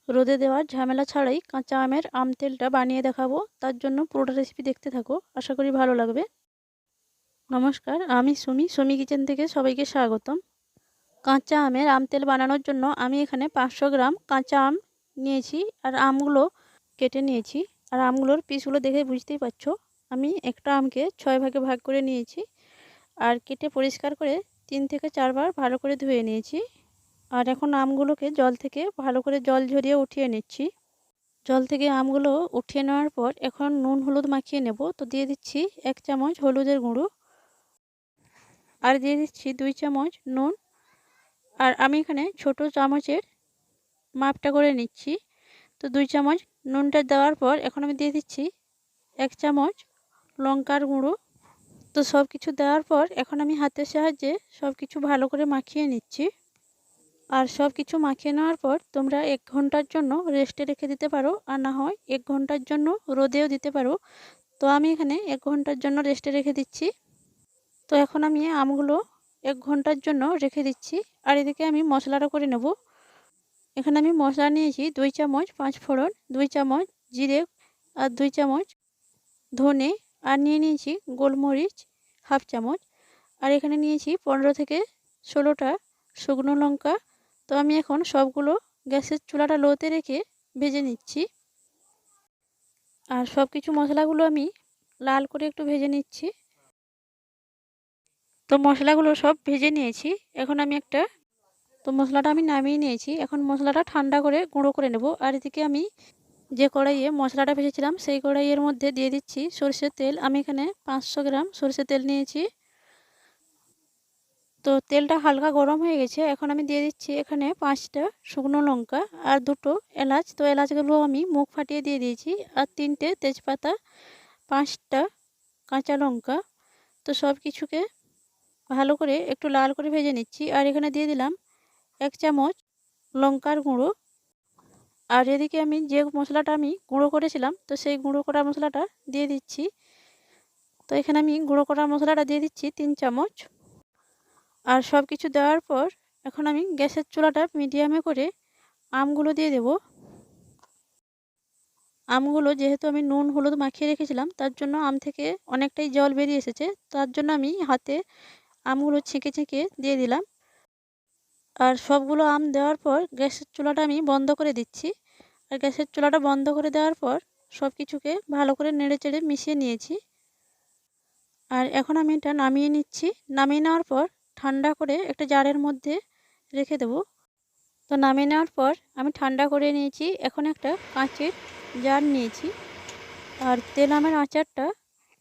রোদে দেওয়ার ঝামেলা ছাড়াই কাঁচা আমের আম তেলটা বানিয়ে দেখাবো। তার জন্য পুরোটা রেসিপি দেখতে থাকো, আশা করি ভালো লাগবে। নমস্কার, আমি সুমি কিচেন থেকে সবাইকে স্বাগতম। কাঁচা আমের আম তেল বানানোর জন্য আমি এখানে 500 গ্রাম কাঁচা আম নিয়েছি আর আমগুলো কেটে নিয়েছি। আর আমগুলোর পিসগুলো দেখে বুঝতেই পারছো, আমি একটা আমকে 6 ভাগে ভাগ করে নিয়েছি আর কেটে পরিষ্কার করে 3 থেকে 4 বার ভালো করে ধুয়ে নিয়েছি। আর এখন আমগুলোকে জল থেকে ভালো করে জল ঝরিয়ে উঠিয়ে নিচ্ছি। জল থেকে আমগুলো উঠিয়ে নেওয়ার পর এখন নুন হলুদ মাখিয়ে নেব। তো দিয়ে দিচ্ছি 1 চামচ হলুদের গুঁড়ো আর দিয়ে দিচ্ছি 2 চামচ নুন। আর আমি এখানে ছোট চামচের মাপটা করে নিচ্ছি। তো 2 চামচ নুনটা দেওয়ার পর এখন আমি দিয়ে দিচ্ছি 1 চামচ লঙ্কার গুঁড়ো। তো সব কিছু দেওয়ার পর এখন আমি হাতের সাহায্যে সব কিছু ভালো করে মাখিয়ে নিচ্ছি। আর সব কিছু মাখিয়ে নেওয়ার পর তোমরা 1 ঘন্টার জন্য রেস্টে রেখে দিতে পারো, আর না হয় 1 ঘন্টার জন্য রোদেও দিতে পারো। তো আমি এখানে 1 ঘন্টার জন্য রেস্টে রেখে দিচ্ছি। তো এখন আমি আমগুলো 1 ঘন্টার জন্য রেখে দিচ্ছি। আর এদিকে আমি মশলাটা করে নেব। এখানে আমি মশলা নিয়েছি 2 চামচ 5 ফোড়ন, 2 চামচ জিরে আর 2 চামচ ধনে, আর নিয়ে নিয়েছি গোলমরিচ হাফ চামচ। আর এখানে নিয়েছি 15 থেকে 16টা শুকনো লঙ্কা। তো আমি এখন সবগুলো গ্যাসের চুলাটা লোতে রেখে ভেজে নিচ্ছি। আর সব কিছু মশলাগুলো আমি লাল করে একটু ভেজে নিচ্ছি। তো মশলাগুলো সব ভেজে নিয়েছি। এখন আমি মশলাটা আমি নামিয়ে নিয়েছি। এখন মশলাটা ঠান্ডা করে গুঁড়ো করে নেব। আর এদিকে আমি যে কড়াইয়ে মশলাটা ভেজেছিলাম সেই কড়াইয়ের মধ্যে দিয়ে দিচ্ছি সরষের তেল। আমি এখানে 500 গ্রাম সরষের তেল নিয়েছি। তো তেলটা হালকা গরম হয়ে গেছে। এখন আমি দিয়ে দিচ্ছি এখানে 5টা শুকনো লঙ্কা আর 2টো এলাচ। তো এলাচগুলো আমি মুখ ফাটিয়ে দিয়ে দিয়েছি। আর 3টে তেজপাতা, 5টা কাঁচা লঙ্কা। তো সব কিছুকে ভালো করে একটু লাল করে ভেজে নিচ্ছি। আর এখানে দিয়ে দিলাম 1 চামচ লঙ্কার গুঁড়ো। আর এদিকে আমি যে মশলাটা আমি গুঁড়ো করেছিলাম তো সেই গুঁড়ো করা মশলাটা দিয়ে দিচ্ছি। তো এখানে আমি গুঁড়ো করা মশলাটা দিয়ে দিচ্ছি 3 চামচ। আর সব কিছু দেওয়ার পর এখন আমি গ্যাসের চুলাটা মিডিয়ামে করে আমগুলো দিয়ে দেব। আমগুলো যেহেতু আমি নুন হলুদ মাখিয়ে রেখেছিলাম তার জন্য আম থেকে অনেকটাই জল বেরিয়ে এসেছে। তার জন্য আমি হাতে আমগুলো ছেঁকে ছেঁকে দিয়ে দিলাম। আর সবগুলো আম দেওয়ার পর গ্যাসের চুলাটা আমি বন্ধ করে দিচ্ছি। আর গ্যাসের চুলাটা বন্ধ করে দেওয়ার পর সব কিছুকে ভালো করে নেড়ে চেড়ে মিশিয়ে নিয়েছি। আর এখন আমি এটা নামিয়ে নিচ্ছি। নামিয়ে নেওয়ার পর ঠান্ডা করে একটা জারের মধ্যে রেখে দেব। তো নামিয়ে নেওয়ার পর আমি ঠান্ডা করে নিয়েছি। এখন একটা কাঁচের জার নিয়েছি। আর তেল আমের আচারটা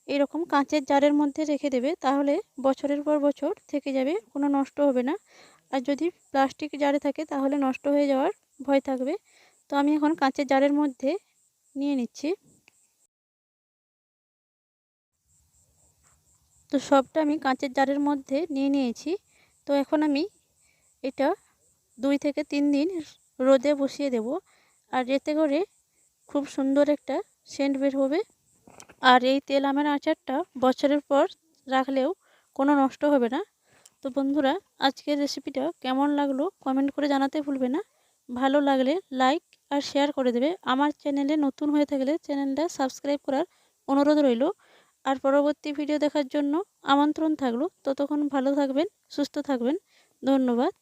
এরকম কাঁচের জারের মধ্যে রেখে দেবে, তাহলে বছরের পর বছর থেকে যাবে, কোনো নষ্ট হবে না। আর যদি প্লাস্টিক জারে থাকে তাহলে নষ্ট হয়ে যাওয়ার ভয় থাকবে। তো আমি এখন কাঁচের জারের মধ্যে নিয়ে নিচ্ছি। তো সবটা আমি কাঁচের জারের মধ্যে নিয়ে নিয়েছি। তো এখন আমি এটা 2 থেকে 3 দিন রোদে বসিয়ে দেব। আর এতে করে খুব সুন্দর একটা সেন্ট বের হবে। আর এই তেল আমের আচারটা বছরের পর রাখলেও কোনো নষ্ট হবে না। তো বন্ধুরা, আজকের রেসিপিটা কেমন লাগলো কমেন্ট করে জানাতে ভুলবে না। ভালো লাগলে লাইক আর শেয়ার করে দেবে। আমার চ্যানেলে নতুন হয়ে থাকলে চ্যানেলটা সাবস্ক্রাইব করার অনুরোধ রইল। আর পরবর্তী ভিডিও দেখার জন্য আমন্ত্রণ থাকলো। ততক্ষণ ভালো থাকবেন, সুস্থ থাকবেন। ধন্যবাদ।